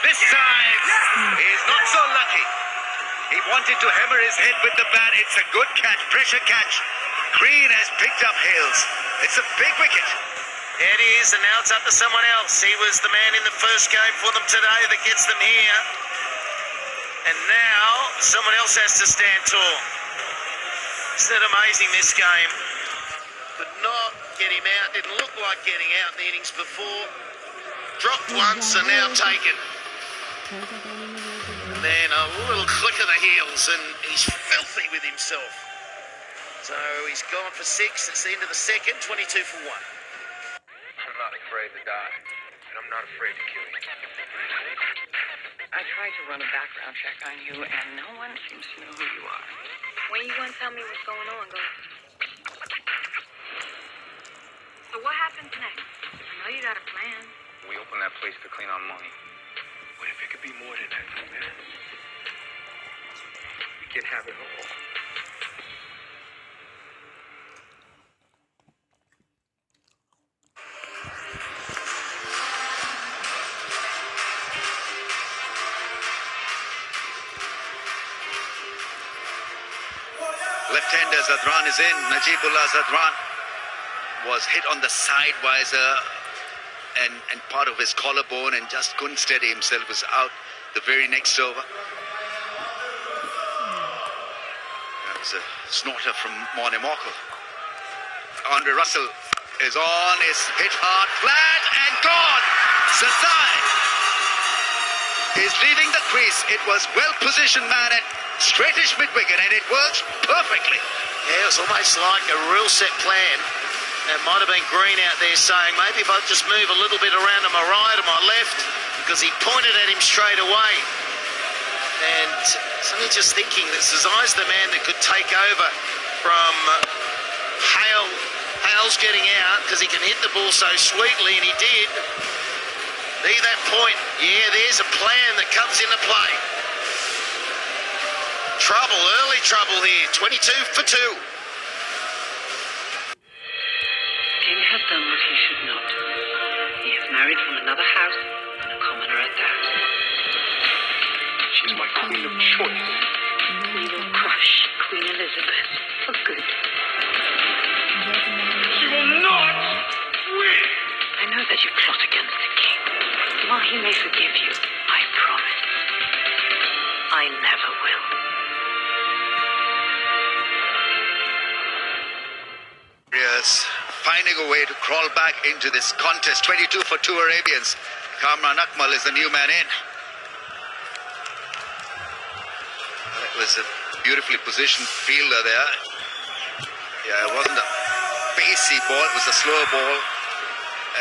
This time, he's not so lucky. He wanted to hammer his head with the bat. It's a good catch, pressure catch. Green has picked up Hales. It's a big wicket. It is, and now it's up to someone else. He was the man in the first game for them today that gets them here. And now someone else has to stand tall. Isn't it amazing, this game? Could not get him out. Didn't look like getting out in the innings before. Dropped once and now taken. And then a little click of the heels and he's filthy with himself. So he's gone for 6. It's the end of the second, 22 for 1. I'm not afraid to die, and I'm not afraid to kill you. I tried to run a background check on you, and no one seems to know who you are. When you gonna tell me what's going on, Ghost? So what happens next? I know you got a plan. We opened that place to clean our money. What if it could be more than that, man? We can have it all. Left-hander Zadran is in. Najibullah Zadran was hit on the side visor and part of his collarbone and just couldn't steady himself. Was out the very next over. That was a snorter from Mornemoko. Andre Russell is on, is hit hard, flat and gone. Zazai is leaving the crease. It was well-positioned man at straightish mid-wicket and it works perfectly. Yeah, it was almost like a real set plan. It might have been Green out there saying, maybe if I just move a little bit around to my right or my left, because he pointed at him straight away. And suddenly just thinking that Zazai's the man that could take over from Hale. Hale's getting out because he can hit the ball so sweetly, and he did. Be that point. Yeah, there's a plan that comes into play. Trouble, early trouble here. 22 for 2. Tim has done what he should not. He has married from another house, and a commoner at that. She's my queen of choice. We will crush Queen Elizabeth for good. You will not win! I know that you plot against the king. While he may forgive you, I promise, I never will. Yes, finding a way to crawl back into this contest. 22 for 2 Arabians. Kamran Akmal is the new man in. That was a beautifully positioned fielder there. Yeah, it wasn't a pacey ball, it was a slow ball.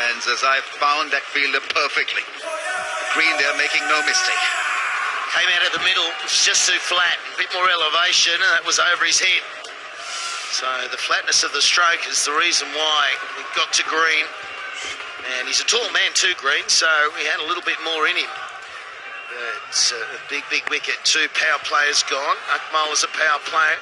And Zazai found that fielder perfectly. Green there making no mistake. Came out of the middle, it was just too flat. A bit more elevation, and that was over his head. So the flatness of the stroke is the reason why he got to Green. And he's a tall man too, Green, so he had a little bit more in him. But it's a big, big wicket. 2 power players gone. Akmal is a power player.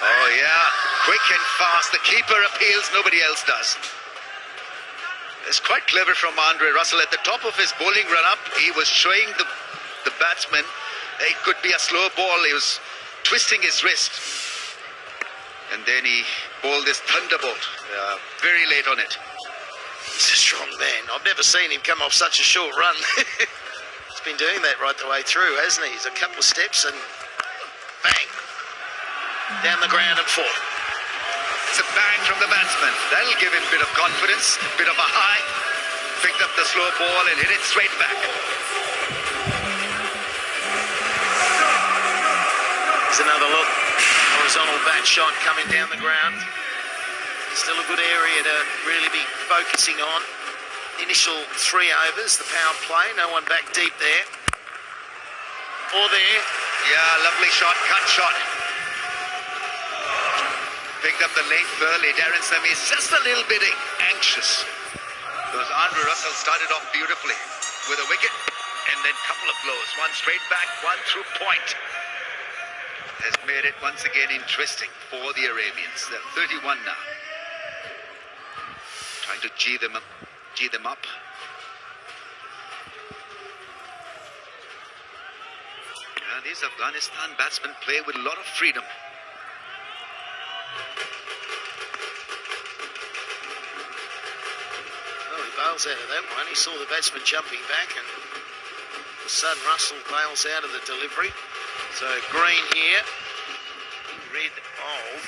Oh yeah, quick and fast. The keeper appeals, nobody else does. It's quite clever from Andre Russell. At the top of his bowling run-up, he was showing the batsman it could be a slow ball. He was twisting his wrist. And then he bowled this thunderbolt very late on it. He's a strong man. I've never seen him come off such a short run. He's been doing that right the way through, hasn't he? He's a couple of steps and bang. Down the ground and 4. It's a bang from the batsman. That'll give him a bit of confidence, a bit of a high. Picked up the slow ball and hit it straight back. Here's another look. Horizontal bat shot coming down the ground. Still a good area to really be focusing on. Initial 3 overs, the power play. No one back deep there. Or there. Yeah, lovely shot, cut shot. Picked up the length early. Darren Sammy is just a little bit anxious. Because Andre Russell started off beautifully with a wicket and then a couple of blows. One straight back, one through point. Has made it once again interesting for the Arabians. They're 31 now. Trying to G them up. Yeah, these Afghanistan batsmen play with a lot of freedom. Well, he bails out of that one. He saw the batsman jumping back, and all of a sudden Russell bails out of the delivery. So Green here, rid of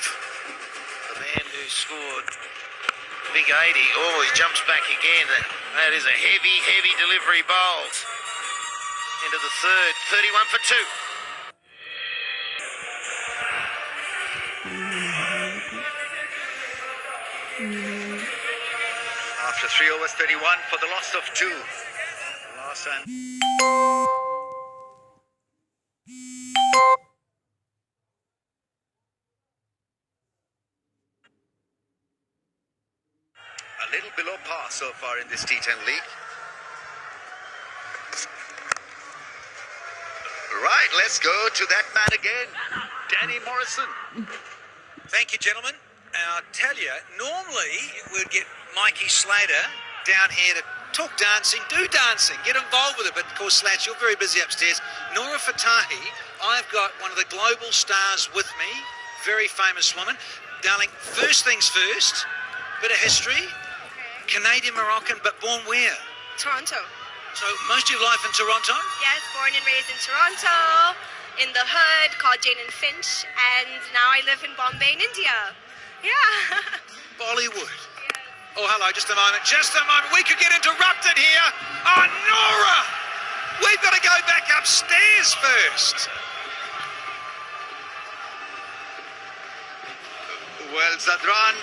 the man who scored the big 80. Oh, he jumps back again. That is a heavy, heavy delivery bowled into the third. 31 for 2. After 3 overs, 31 for the loss of 2. Loss and... a little below par so far in this T10 league. Right, let's go to that man again, Danny Morrison. Thank you, gentlemen. I'll tell you, normally we'd get Mikey Slater down here to talk dancing, do dancing, get involved with it. But of course, Slats, you're very busy upstairs. Nora Fatahi, I've got one of the global stars with me, very famous woman. Darling, first things first, bit of history. Canadian Moroccan, but born where? Toronto. So most of your life in Toronto? Yes, born and raised in Toronto, in the hood, called Jane and Finch, and now I live in Bombay in India. Yeah. Bollywood. Oh, hello, just a moment. We could get interrupted here. Oh, Nora! We've got to go back upstairs first. Well, Zadran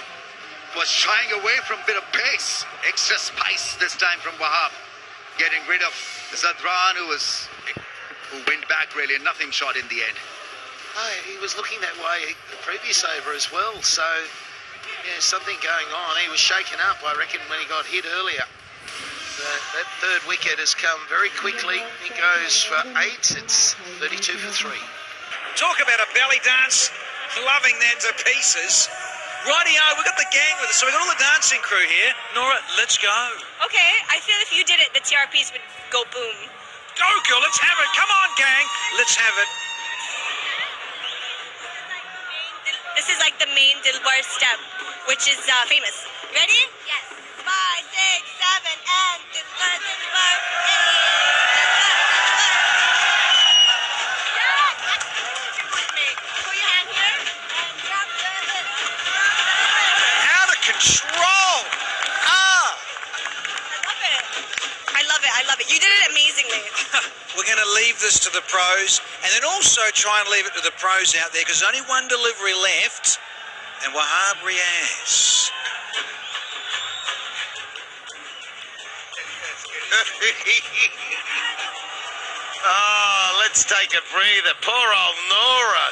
was shying away from a bit of pace. Extra spice this time from Wahab. Getting rid of Zadran, who went back really, and nothing shot in the end. Oh, he was looking that way the previous over as well. So, yeah, something going on. He was shaken up, I reckon, when he got hit earlier. That third wicket has come very quickly. He goes for 8. It's 32 for 3. Talk about a belly dance. Loving that to pieces. Rightio, we've got the gang with us, so we've got all the dancing crew here. Nora, let's go. Okay, I feel if you did it, the TRPs would go boom. Go, girl, let's have it. Come on, gang. Let's have it. This is like the main Dilbar step, which is famous. Ready? Yes. 5, 6, 7, and Dilbar, Dilbar, Put your hand here and drop the hip. Out of control. I love it. You did it amazingly. We're going to leave this to the pros, and then also try and leave it to the pros out there, because only one delivery left, and Wahab Riaz. Oh, let's take a breather. Poor old Nora.